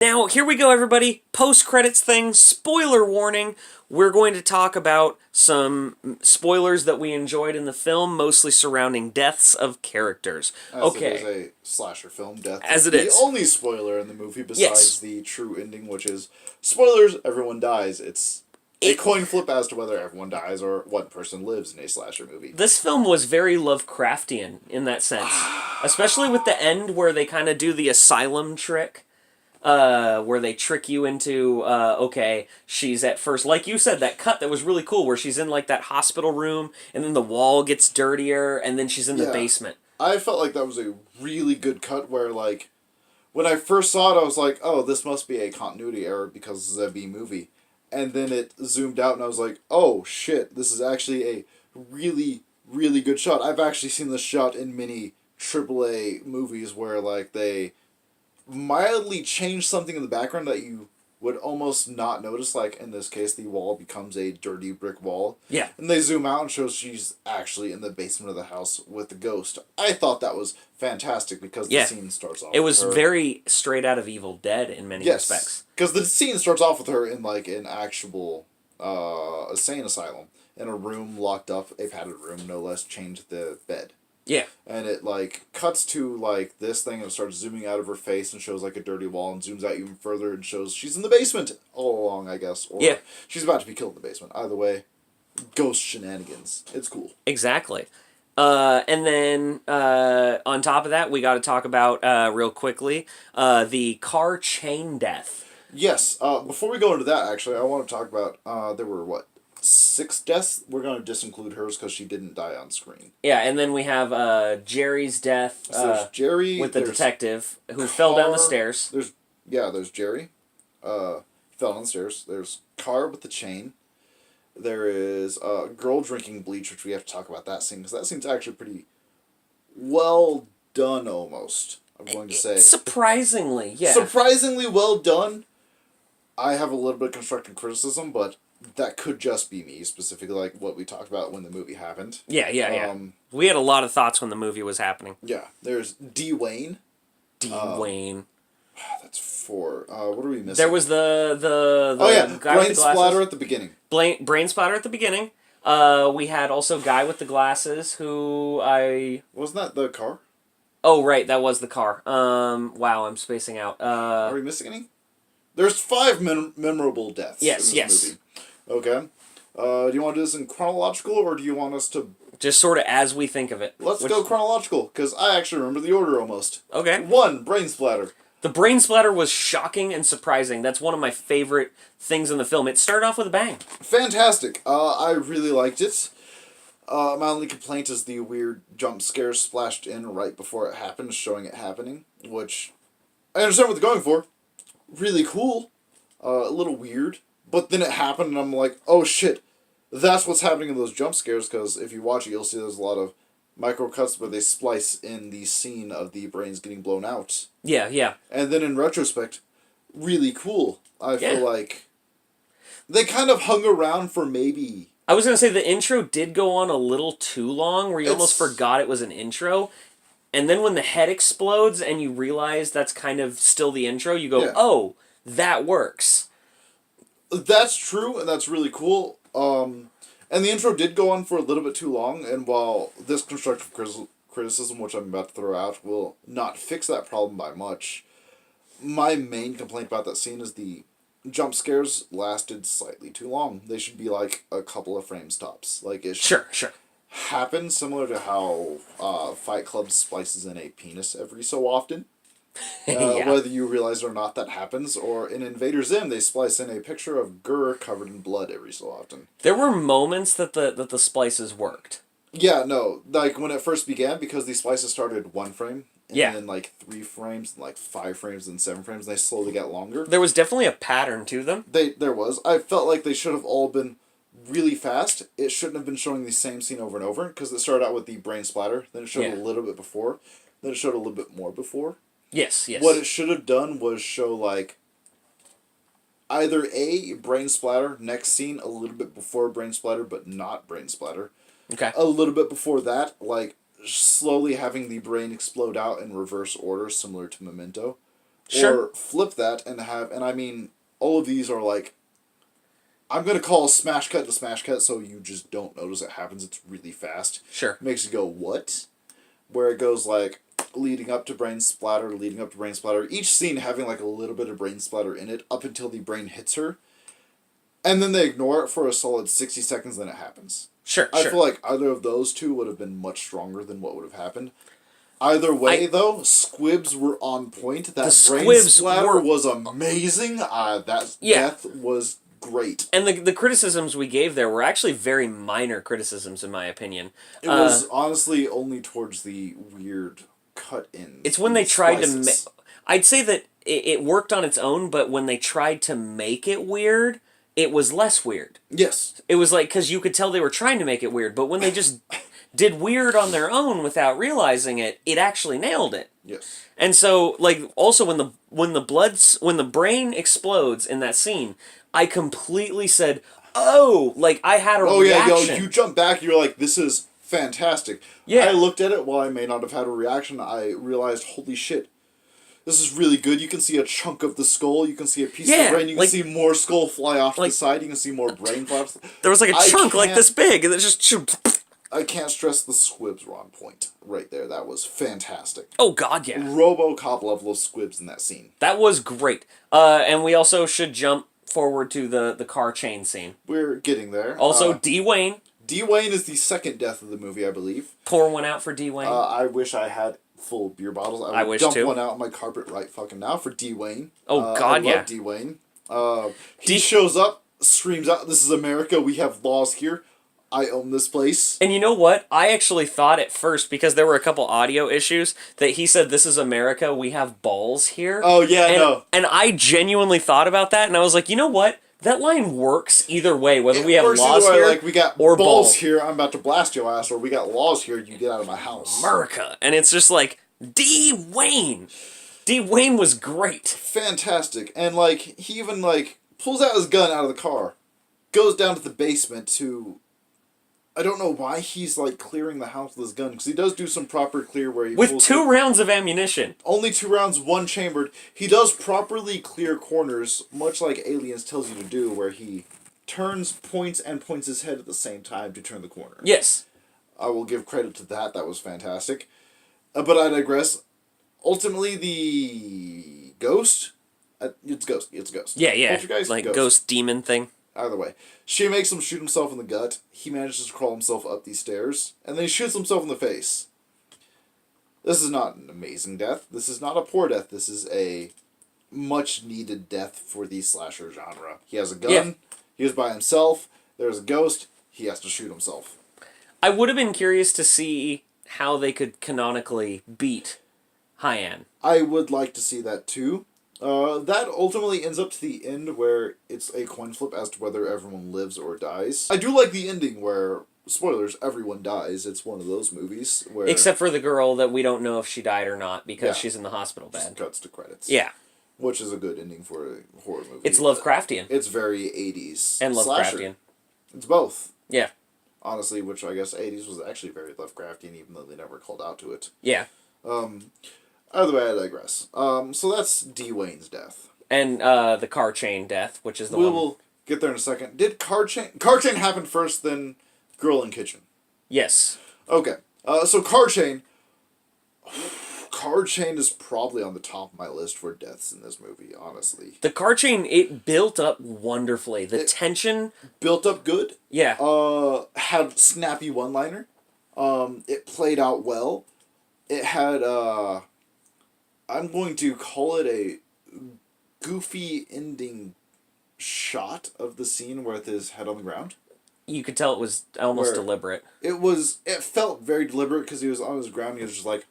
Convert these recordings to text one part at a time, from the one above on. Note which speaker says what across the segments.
Speaker 1: Now, here we go, everybody. Post-credits thing, spoiler warning. We're going to talk about some spoilers that we enjoyed in the film, mostly surrounding deaths of characters.
Speaker 2: As it is a slasher film, death
Speaker 1: As
Speaker 2: is
Speaker 1: it
Speaker 2: the
Speaker 1: is.
Speaker 2: only spoiler in the movie besides
Speaker 1: Yes.
Speaker 2: the true ending, which is, spoilers, everyone dies. It's a coin flip as to whether everyone dies or one person lives in a slasher movie.
Speaker 1: This film was very Lovecraftian in that sense. Especially with the end where they kind of do the asylum trick. Where they trick you into, okay, she's at first, like you said, that cut that was really cool, where she's in, like, that hospital room, and then the wall gets dirtier, and then she's in the basement.
Speaker 2: I felt like that was a really good cut where, like, when I first saw it, I was like, oh, this must be a continuity error because this is a B movie. And then it zoomed out, and I was like, oh, shit, this is actually a really, really good shot. I've actually seen this shot in many AAA movies where, like, they mildly change something in the background that you would almost not notice. Like, in this case, the wall becomes a dirty brick wall.
Speaker 1: Yeah.
Speaker 2: And they zoom out and shows she's actually in the basement of the house with the ghost. I thought that was fantastic because the scene starts off
Speaker 1: It was
Speaker 2: with her.
Speaker 1: very straight out of Evil Dead in many respects.
Speaker 2: Because the scene starts off with her in, like, an actual insane asylum. In a room locked up, a padded room, no less, chained to the bed.
Speaker 1: Yeah.
Speaker 2: And it, like, cuts to, like, this thing and it starts zooming out of her face and shows, like, a dirty wall and zooms out even further and shows she's in the basement all along, I guess. Or she's about to be killed in the basement. Either way, ghost shenanigans. It's cool.
Speaker 1: Exactly. And then, on top of that, we got to talk about, real quickly, the car chain death.
Speaker 2: Yes. Before we go into that, actually, I want to talk about, there were, 6 deaths? We're going to disinclude hers because she didn't die on screen.
Speaker 1: Yeah, and then we have Jerry's death.
Speaker 2: So there's Jerry.
Speaker 1: With the detective who fell down the stairs.
Speaker 2: There's Jerry. Fell down the stairs. There's Car with the chain. There is girl drinking bleach, which we have to talk about that scene because that scene's actually pretty well done almost. I'm going to say.
Speaker 1: Surprisingly, yeah.
Speaker 2: Surprisingly well done. I have a little bit of constructive criticism, but that could just be me, specifically like what we talked about when the movie happened.
Speaker 1: Yeah. We had a lot of thoughts when the movie was happening.
Speaker 2: Yeah. There's D. Wayne.
Speaker 1: Wayne.
Speaker 2: That's 4. What are we missing?
Speaker 1: There was the guy
Speaker 2: brain
Speaker 1: with the
Speaker 2: splatter at the beginning.
Speaker 1: Brain splatter at the beginning. We had also guy with the glasses who
Speaker 2: Wasn't that the car?
Speaker 1: Oh, right, that was the car. Wow, I'm spacing out.
Speaker 2: Are we missing any? There's 5 memorable deaths in this movie. Okay. Do you want to do this in chronological, or do you want us to...
Speaker 1: Just sort of as we think of it.
Speaker 2: Let's go chronological, because I actually remember the order almost.
Speaker 1: Okay.
Speaker 2: 1, brain splatter.
Speaker 1: The brain splatter was shocking and surprising. That's one of my favorite things in the film. It started off with a bang.
Speaker 2: Fantastic. I really liked it. My only complaint is the weird jump scare splashed in right before it happened, showing it happening, which I understand what they're going for. Really cool. A little weird. But then it happened and I'm like, oh shit, that's what's happening in those jump scares, because if you watch it, you'll see there's a lot of micro cuts where they splice in the scene of the brains getting blown out.
Speaker 1: Yeah.
Speaker 2: And then in retrospect, really cool. I feel like they kind of hung around for maybe...
Speaker 1: I was going to say the intro did go on a little too long, where you almost forgot it was an intro. And then when the head explodes and you realize that's kind of still the intro, you go, oh, that works.
Speaker 2: That's true, and that's really cool. And the intro did go on for a little bit too long, and while this constructive criticism, which I'm about to throw out, will not fix that problem by much, my main complaint about that scene is the jump scares lasted slightly too long. They should be like a couple of frames tops. Like, it should happen similar to how Fight Club splices in a penis every so often. Whether you realize or not that happens, or in Invader Zim they splice in a picture of Gurr covered in blood every so often.
Speaker 1: There were moments that the splices worked.
Speaker 2: Yeah, no, like when it first began, because these splices started 1 frame, and then like 3 frames, and like 5 frames, and 7 frames, and they slowly got longer.
Speaker 1: There was definitely a pattern to them.
Speaker 2: There was. I felt like they should have all been really fast. It shouldn't have been showing the same scene over and over, because it started out with the brain splatter, then it showed a little bit before, then it showed a little bit more before.
Speaker 1: Yes.
Speaker 2: What it should have done was show, like, either A, brain splatter, next scene, a little bit before brain splatter, but not brain splatter.
Speaker 1: Okay.
Speaker 2: A little bit before that, like, slowly having the brain explode out in reverse order, similar to Memento.
Speaker 1: Sure.
Speaker 2: Or flip that and I mean, all of these are like, I'm going to call smash cut to smash cut so you just don't notice it happens. It's really fast.
Speaker 1: Sure.
Speaker 2: Makes you go, what? Where it goes like, leading up to brain splatter, leading up to brain splatter. Each scene having like a little bit of brain splatter in it up until the brain hits her. And then they ignore it for a solid 60 seconds, then it happens.
Speaker 1: Sure,
Speaker 2: I feel like either of those two would have been much stronger than what would have happened. Either way, though, squibs were on point. That brain splatter was amazing. That death was great.
Speaker 1: And the criticisms we gave there were actually very minor criticisms, in my opinion.
Speaker 2: It was honestly only towards the weird cut-ins.
Speaker 1: It's when they tried to... I'd say that it worked on its own, but when they tried to make it weird, it was less weird.
Speaker 2: Yes.
Speaker 1: It was like, because you could tell they were trying to make it weird, but when they just did weird on their own without realizing it, it actually nailed it.
Speaker 2: Yes.
Speaker 1: And so, like, also when the brain explodes in that scene, I completely said, "Oh!" Like I had a reaction.
Speaker 2: Oh yeah, you jump back. You're like, "This is fantastic."
Speaker 1: Yeah.
Speaker 2: I looked at it. While I may not have had a reaction, I realized, "Holy shit, this is really good." You can see a chunk of the skull. You can see a piece of the brain. You can see more skull fly off to the side. You can see more brain fly off.
Speaker 1: There was like a chunk like this big, and it just.
Speaker 2: I can't stress the squibs were on point right there. That was fantastic.
Speaker 1: Oh God, yeah.
Speaker 2: RoboCop level of squibs in that scene.
Speaker 1: That was great. And we also should jump forward to the car chain scene.
Speaker 2: We're getting there.
Speaker 1: Also, D. Wayne.
Speaker 2: D. Wayne is the second death of the movie, I believe.
Speaker 1: Pour one out for D. Wayne.
Speaker 2: I wish I had full beer bottles. I would dump one out on my carpet right fucking now for D. Wayne.
Speaker 1: Oh God,
Speaker 2: I love D. Wayne. He shows up, screams out, "This is America. We have laws here. I own this place."
Speaker 1: And you know what? I actually thought at first, because there were a couple audio issues, that he said, "This is America, we have balls here."
Speaker 2: Oh, yeah, no.
Speaker 1: And I genuinely thought about that, and I was like, you know what? That line works either way, whether we have laws here
Speaker 2: like, we got
Speaker 1: or
Speaker 2: balls here, I'm about to blast your ass, or we got laws here, you get out of my house.
Speaker 1: America. And it's just like, D. Wayne. D. Wayne was great.
Speaker 2: Fantastic. And, like, he even, like, pulls out his gun out of the car, goes down to the basement to... I don't know why he's, like, clearing the house with his gun, because he does do some proper clear where he
Speaker 1: with 2 rounds of ammunition.
Speaker 2: Only 2 rounds, 1 chambered. He does properly clear corners, much like Aliens tells you to do, where he turns, points, and points his head at the same time to turn the corner.
Speaker 1: Yes.
Speaker 2: I will give credit to that. That was fantastic. But I digress. Ultimately, the ghost... it's Ghost. It's Ghost.
Speaker 1: Yeah. Like ghost demon thing.
Speaker 2: Either way. She makes him shoot himself in the gut. He manages to crawl himself up these stairs. And then he shoots himself in the face. This is not an amazing death. This is not a poor death. This is a much-needed death for the slasher genre. He has a gun. Yeah. He is by himself. There's a ghost. He has to shoot himself.
Speaker 1: I would have been curious to see how they could canonically beat Hei'an.
Speaker 2: I would like to see that too. That ultimately ends up to the end where it's a coin flip as to whether everyone lives or dies. I do like the ending where, spoilers, everyone dies. It's one of those movies where...
Speaker 1: Except for the girl that we don't know if she died or not because she's in the hospital bed.
Speaker 2: Just cuts to credits.
Speaker 1: Yeah.
Speaker 2: Which is a good ending for a horror movie.
Speaker 1: It's Lovecraftian.
Speaker 2: It's very 80s.
Speaker 1: And
Speaker 2: slasher.
Speaker 1: Lovecraftian.
Speaker 2: It's both.
Speaker 1: Yeah.
Speaker 2: Honestly, which I guess 80s was actually very Lovecraftian, even though they never called out to it.
Speaker 1: Yeah.
Speaker 2: Either way, I digress. So that's D. Wayne's death.
Speaker 1: And the car chain death, which is the one...
Speaker 2: We'll get there in a second. Did car chain... Car chain happened first, then girl in kitchen?
Speaker 1: Yes.
Speaker 2: Okay. So car chain... Car chain is probably on the top of my list for deaths in this movie, honestly.
Speaker 1: The car chain, it built up wonderfully. The tension...
Speaker 2: Built up good.
Speaker 1: Yeah.
Speaker 2: Had snappy one-liner. It played out well. It had, I'm going to call it a goofy ending shot of the scene with his head on the ground.
Speaker 1: You could tell it was almost deliberate.
Speaker 2: It felt very deliberate because he was on his ground. He was just like...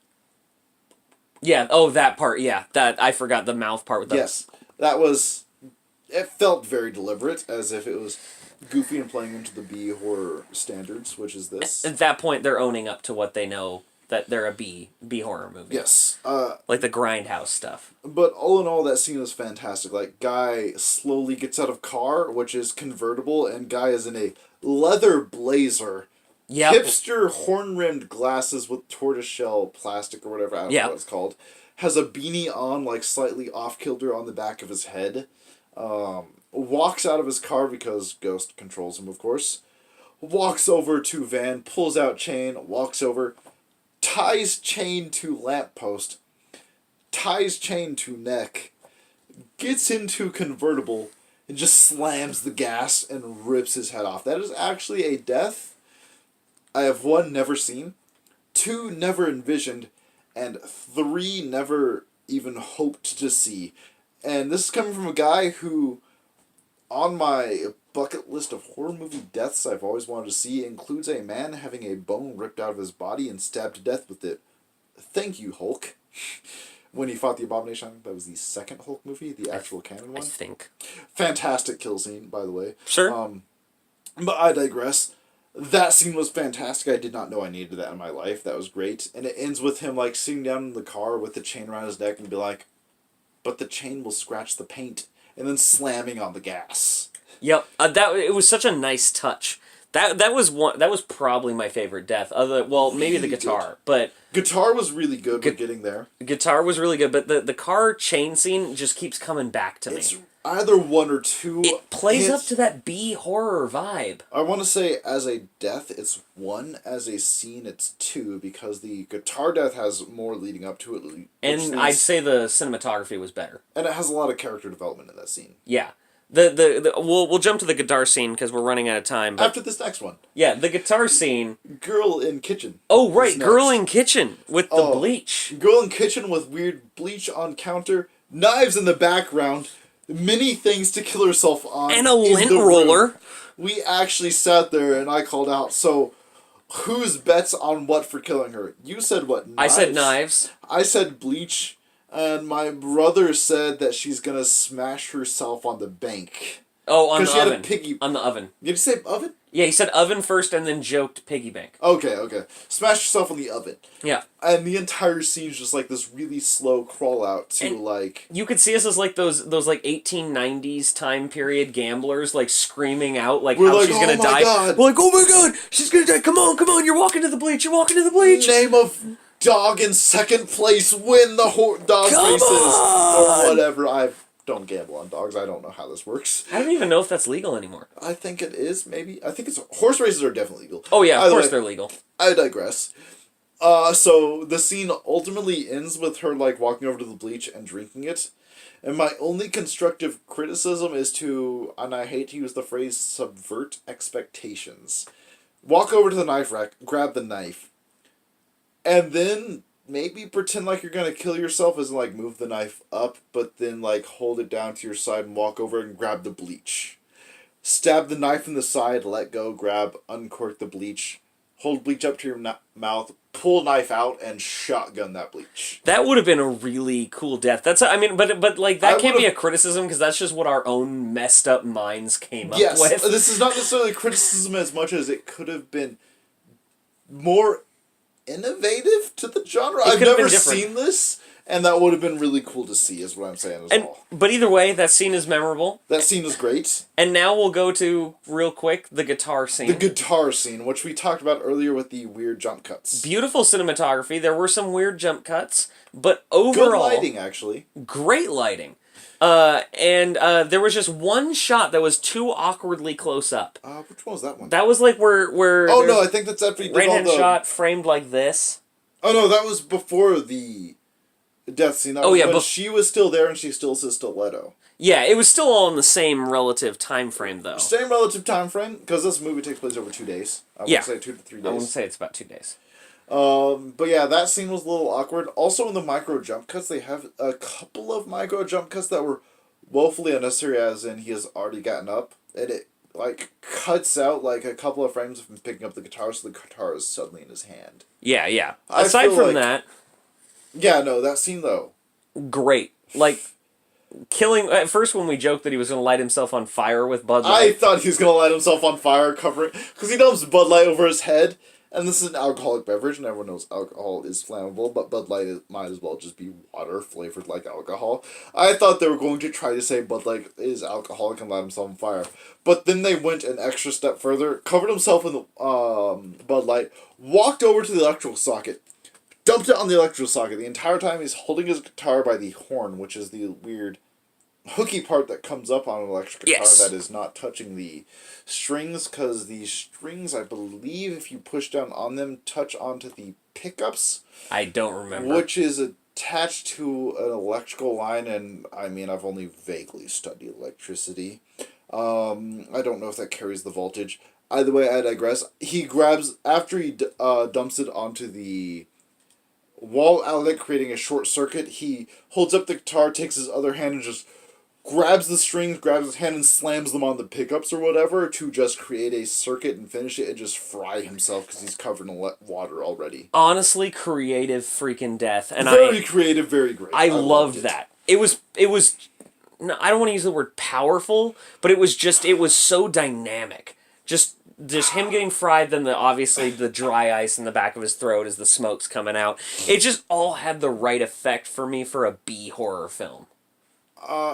Speaker 1: Yeah, that part, yeah. I forgot the mouth part with the...
Speaker 2: Yes, that was... It felt very deliberate, as if it was goofy and playing into the B-horror standards, which is this.
Speaker 1: At that point, they're owning up to what they know, that they're a B-horror movie.
Speaker 2: Yes.
Speaker 1: Like the Grindhouse stuff.
Speaker 2: But all in all, that scene was fantastic. Like, guy slowly gets out of car, which is convertible, and guy is in a leather blazer.
Speaker 1: Yep.
Speaker 2: Hipster horn-rimmed glasses with tortoiseshell plastic or whatever, I don't know what it's called. has a beanie on, like slightly off-kilter on the back of his head. Walks out of his car because Ghost controls him, of course. Walks over to van, pulls out chain, walks over, ties chain to lamppost, ties chain to neck, gets into convertible, and just slams the gas and rips his head off. That is actually a death I have 1, never seen, 2, never envisioned, and 3, never even hoped to see. And this is coming from a guy who, on my bucket list of horror movie deaths I've always wanted to see, includes a man having a bone ripped out of his body and stabbed to death with it. Thank you, Hulk. When he fought the Abomination, I think that was the second Hulk movie, the actual canon one.
Speaker 1: I think.
Speaker 2: Fantastic kill scene, by the way.
Speaker 1: Sure.
Speaker 2: But I digress. That scene was fantastic. I did not know I needed that in my life. That was great. And it ends with him, like, sitting down in the car with the chain around his neck and be like, but the chain will scratch the paint. And then slamming on the gas.
Speaker 1: Yep. It was such a nice touch. That was probably my favorite death. Maybe the guitar, but
Speaker 2: guitar was really good. We're getting there.
Speaker 1: Guitar was really good, but the car chain scene just keeps coming back to me.
Speaker 2: It's either 1 or 2.
Speaker 1: It plays up to that B horror vibe.
Speaker 2: I want to say as a death, it's 1. As a scene, it's 2, because the guitar death has more leading up to it.
Speaker 1: And I'd say the cinematography was better.
Speaker 2: And it has a lot of character development in that scene.
Speaker 1: Yeah. We'll jump to the guitar scene because we're running out of time. But
Speaker 2: after this next one.
Speaker 1: Yeah, the guitar scene.
Speaker 2: Girl in kitchen.
Speaker 1: Oh, right. Girl in kitchen with the bleach.
Speaker 2: Girl in kitchen with weird bleach on counter. Knives in the background. Many things to kill herself on.
Speaker 1: And a lint roller.
Speaker 2: We actually sat there and I called out, so whose bets on what for killing her? You said what? Knives?
Speaker 1: I said knives.
Speaker 2: I said bleach. And my brother said that she's gonna smash herself on the bank.
Speaker 1: Oh, on the
Speaker 2: oven.
Speaker 1: Had a piggy... On the oven.
Speaker 2: Did you say oven?
Speaker 1: Yeah, he said oven first and then joked piggy bank.
Speaker 2: Okay. Smash yourself on the oven.
Speaker 1: Yeah.
Speaker 2: And the entire scene's just like this really slow crawl out to and like...
Speaker 1: You could see us as like those like 1890s time period gamblers like screaming out like
Speaker 2: We're
Speaker 1: how
Speaker 2: like,
Speaker 1: she's gonna die.
Speaker 2: God.
Speaker 1: We're like, oh my god, she's gonna die. Come on, you're walking to the bleach.
Speaker 2: Name of dog in second place, win the dog races. Or whatever. I don't gamble on dogs. I don't know how this works.
Speaker 1: I don't even know if that's legal anymore.
Speaker 2: I think it is, maybe. I think it's... Horse races are definitely legal.
Speaker 1: Oh yeah, of course they're legal.
Speaker 2: I digress. So the scene ultimately ends with her, like, walking over to the bleach and drinking it. And my only constructive criticism is to, and I hate to use the phrase, subvert expectations. Walk over to the knife rack, grab the knife, and then maybe pretend like you're going to kill yourself as in, like, move the knife up, but then, like, hold it down to your side and walk over and grab the bleach. Stab the knife in the side, let go, grab, uncork the bleach, hold bleach up to your mouth, pull knife out, and shotgun that bleach.
Speaker 1: That would have been a really cool death. But like, that can't be a criticism, because that's just what our own messed up minds came up with.
Speaker 2: Yes, this is not necessarily criticism as much as it could have been more innovative to the genre. I've never seen this, and that would have been really cool to see, is what I'm saying as well.
Speaker 1: But either way, that scene is memorable.
Speaker 2: That scene is great.
Speaker 1: And now we'll go to, real quick, the guitar scene.
Speaker 2: The guitar scene, which we talked about earlier with the weird jump cuts.
Speaker 1: Beautiful cinematography. There were some weird jump cuts, but overall...
Speaker 2: Good lighting, actually.
Speaker 1: Great lighting. And there was just one shot that was too awkwardly close up.
Speaker 2: Which one was that one?
Speaker 1: That was like where
Speaker 2: oh no, I think that's after he did all the...
Speaker 1: shot framed like this.
Speaker 2: Oh no, that was before the death scene. That was when she was still there and she still says stiletto. Yeah,
Speaker 1: it was still all in the same relative time frame though.
Speaker 2: Same relative time frame, because this movie takes place over 2 days. I would say 2 to 3 days.
Speaker 1: I wouldn't say it's about 2 days.
Speaker 2: But yeah, that scene was a little awkward. Also, in the micro jump cuts, they have a couple of micro jump cuts that were woefully unnecessary, as in he has already gotten up, and it, like, cuts out, like, a couple of frames of him picking up the guitar, so the guitar is suddenly in his hand.
Speaker 1: Yeah. Aside from that...
Speaker 2: Yeah, no, that scene, though.
Speaker 1: Great. Like, killing... At first, when we joked that he was going to light himself on fire with Bud Light...
Speaker 2: I thought he was going to light himself on fire, covering... Because he dumps Bud Light over his head. And this is an alcoholic beverage, and everyone knows alcohol is flammable, but Bud Light might as well just be water flavored like alcohol. I thought they were going to try to say Bud Light is alcoholic and light himself on fire. But then they went an extra step further, covered himself in the Bud Light, walked over to the electrical socket, dumped it on the electrical socket. The entire time he's holding his guitar by the horn, which is the weird hooky part that comes up on an electric guitar that is not touching the strings, because the strings, I believe, if you push down on them, touch onto the pickups.
Speaker 1: I don't remember.
Speaker 2: Which is attached to an electrical line, and I mean, I've only vaguely studied electricity. I don't know if that carries the voltage. Either way, I digress. He grabs, after he dumps it onto the wall outlet, creating a short circuit, he holds up the guitar, takes his other hand, and just grabs the strings, grabs his hand, and slams them on the pickups or whatever to just create a circuit and finish it and just fry himself because he's covered in water already.
Speaker 1: Honestly, creative freaking death. And
Speaker 2: very creative, very great.
Speaker 1: I loved that. It was, no, I don't want to use the word powerful, but it was so dynamic. Just him getting fried, then obviously the dry ice in the back of his throat as the smoke's coming out. It just all had the right effect for me for a B horror film.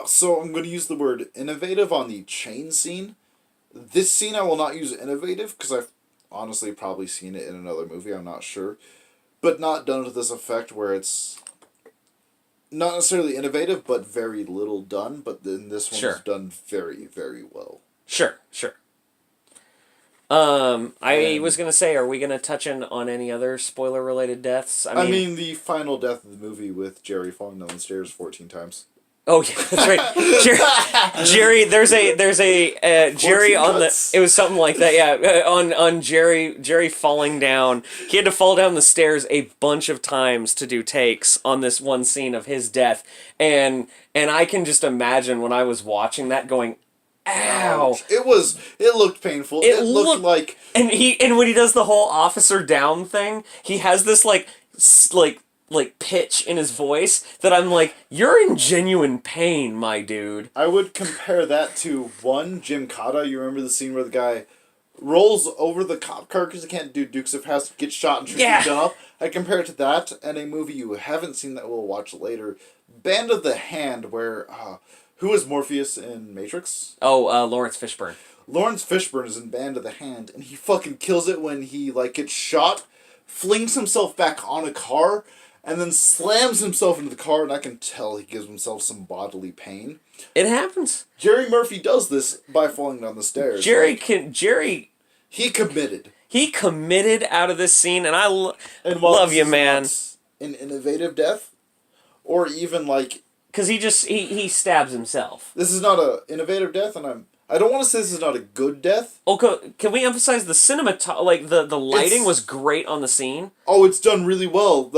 Speaker 2: So I'm going to use the word innovative on the chain scene. This scene I will not use innovative, because I've honestly probably seen it in another movie, I'm not sure. But not done to this effect where it's not necessarily innovative, but very little done. But then this one is done very, very well.
Speaker 1: Sure. I was going to say, are we going to touch on any other spoiler-related deaths? I mean,
Speaker 2: the final death of the movie with Jerry falling down the stairs 14 times.
Speaker 1: Oh yeah, that's right. Jerry, there's a Jerry on the. It was something like that. Yeah, on Jerry falling down. He had to fall down the stairs a bunch of times to do takes on this one scene of his death, and I can just imagine when I was watching that going, ow.
Speaker 2: It looked painful. It looked like,
Speaker 1: and when he does the whole officer down thing, he has this like pitch in his voice that I'm like, you're in genuine pain, my dude.
Speaker 2: I would compare that to Jim Cotta. You remember the scene where the guy rolls over the cop car because he can't do Dukes of Hazzard, gets shot and shoots up. I compare it to that and a movie you haven't seen that we'll watch later, Band of the Hand, where who is Morpheus in Matrix?
Speaker 1: Oh, Lawrence Fishburne.
Speaker 2: Lawrence Fishburne is in Band of the Hand, and he fucking kills it when he gets shot, flings himself back on a car, and then slams himself into the car, and I can tell he gives himself some bodily pain.
Speaker 1: It happens.
Speaker 2: Jerry Murphy does this by falling down the stairs.
Speaker 1: He committed. He committed out of this scene, and I love you, man.
Speaker 2: An innovative death, or even
Speaker 1: because he stabs himself.
Speaker 2: This is not an innovative death, and I don't want to say this is not a good death.
Speaker 1: Okay, can we emphasize the the lighting was great on the scene?
Speaker 2: Oh, it's done really well.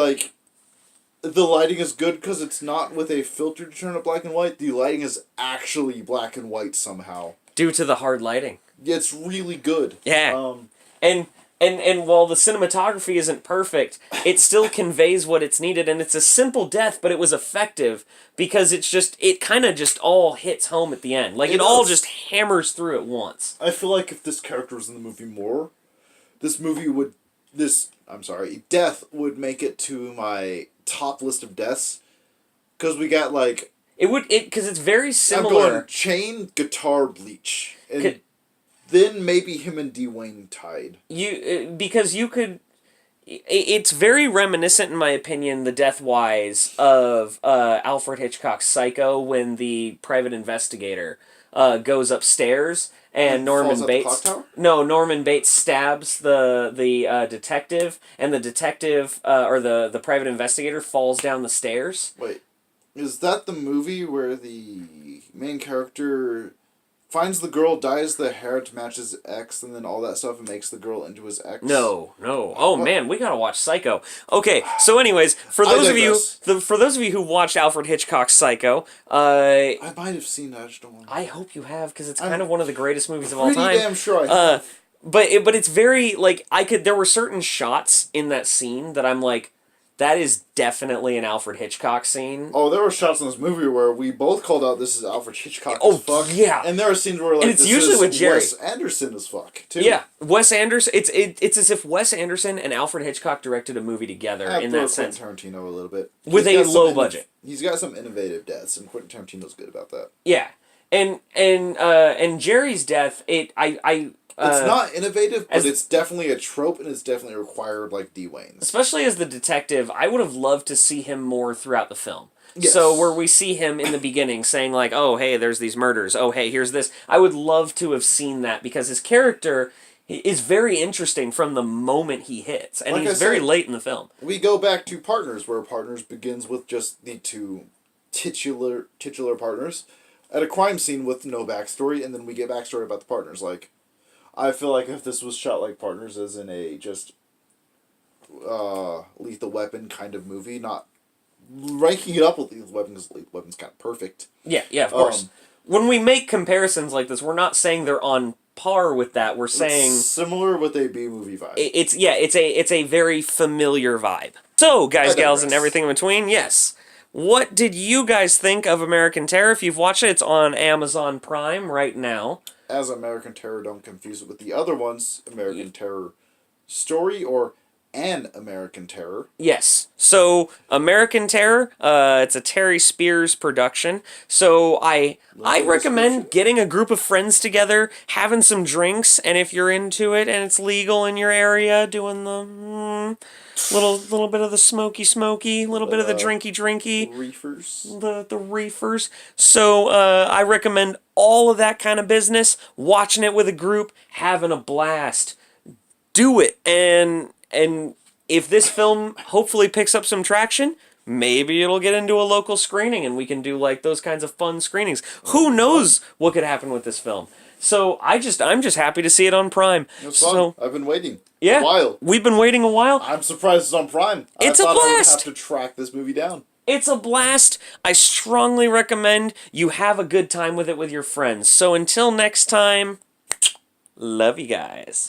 Speaker 2: The lighting is good because it's not with a filter to turn it black and white. The lighting is actually black and white somehow.
Speaker 1: Due to the hard lighting.
Speaker 2: Yeah, it's really good.
Speaker 1: Yeah. And while the cinematography isn't perfect, it still conveys what it's needed, and it's a simple death, but it was effective because it kind of just all hits home at the end. It all just hammers through at once.
Speaker 2: I feel like if this character was in the movie more, death would make it to my top list of deaths, because we got
Speaker 1: because it's very similar.
Speaker 2: I'm going chain, guitar, bleach, and then maybe him and Dwayne tied.
Speaker 1: It's very reminiscent, in my opinion, the death-wise of Alfred Hitchcock's Psycho, when the private investigator goes upstairs and Norman Bates stabs the detective, and the detective or the private investigator falls down the stairs.
Speaker 2: Wait, is that the movie where the main character finds the girl, dyes the hair to match his ex, and then all that stuff, and makes the girl into his ex?
Speaker 1: No. Oh man, we gotta watch Psycho. Okay, so anyways, for those of you who watched Alfred Hitchcock's Psycho,
Speaker 2: I might have seen that. I just don't want to.
Speaker 1: I hope you have, because it's kind of one of the greatest movies of all time.
Speaker 2: Pretty damn sure I have.
Speaker 1: But it's very there were certain shots in that scene that I'm like, that is definitely an Alfred Hitchcock scene.
Speaker 2: Oh, there were shots in this movie where we both called out this is Alfred Hitchcock
Speaker 1: as
Speaker 2: fuck.
Speaker 1: Yeah.
Speaker 2: And there are scenes where
Speaker 1: and it's usually with Jerry.
Speaker 2: Wes Anderson as fuck, too.
Speaker 1: Yeah. Wes Anderson, it's as if Wes Anderson and Alfred Hitchcock directed a movie together in that sense.
Speaker 2: Quentin Tarantino a little bit.
Speaker 1: With a low budget.
Speaker 2: He's got some innovative deaths, and Quentin Tarantino's good about that.
Speaker 1: Yeah. And Jerry's death, I
Speaker 2: It's not innovative, but
Speaker 1: as-
Speaker 2: it's definitely a trope, and it's definitely required, like, Dwayne's.
Speaker 1: especially as the detective, I would have loved to see him more throughout the film.
Speaker 2: Yes.
Speaker 1: So where we see him in the beginning saying like, oh, hey, there's these murders. Oh, hey, here's this. I would love to have seen that because his character is very interesting from the moment he hits. And
Speaker 2: Like
Speaker 1: he's
Speaker 2: I
Speaker 1: very
Speaker 2: said,
Speaker 1: late in the film.
Speaker 2: We go back to Partners, where Partners begins with just the two titular partners at a crime scene with no backstory, and then we get backstory about the partners. Like, I feel like if this was shot like Partners, as in a just Lethal Weapon kind of movie, not ranking it up with Lethal Weapon, because Lethal Weapon's kind of perfect.
Speaker 1: Yeah, of course. When we make comparisons like this, we're not saying they're on par with that. We're saying
Speaker 2: It's similar with a B-movie vibe.
Speaker 1: It's a very familiar vibe. So, guys, gals, and
Speaker 2: digress.
Speaker 1: everything in between, yes. What did you guys think of American Terror? If you've watched it, it's on Amazon Prime right now.
Speaker 2: As American Terror, don't confuse it with the other ones, American Terror Story or An American Terror.
Speaker 1: Yes. So, American Terror, it's a Terry Spears production. So, I recommend getting a group of friends together, having some drinks, and if you're into it and it's legal in your area, doing the little bit of the smoky, little bit of the drinky.
Speaker 2: Reefers.
Speaker 1: The reefers. So I recommend all of that kind of business, watching it with a group, having a blast. Do it. And if this film hopefully picks up some traction, maybe it'll get into a local screening and we can do like those kinds of fun screenings. Who knows what could happen with this film? So I'm just happy to see it on Prime.
Speaker 2: It's
Speaker 1: so
Speaker 2: fun. I've been waiting
Speaker 1: yeah,
Speaker 2: a while.
Speaker 1: We've been waiting a while.
Speaker 2: I'm surprised it's on Prime.
Speaker 1: It's
Speaker 2: I
Speaker 1: a
Speaker 2: thought I would
Speaker 1: blast.
Speaker 2: have to track this movie down.
Speaker 1: It's a blast. I strongly recommend you have a good time with it with your friends. So until next time, love you guys.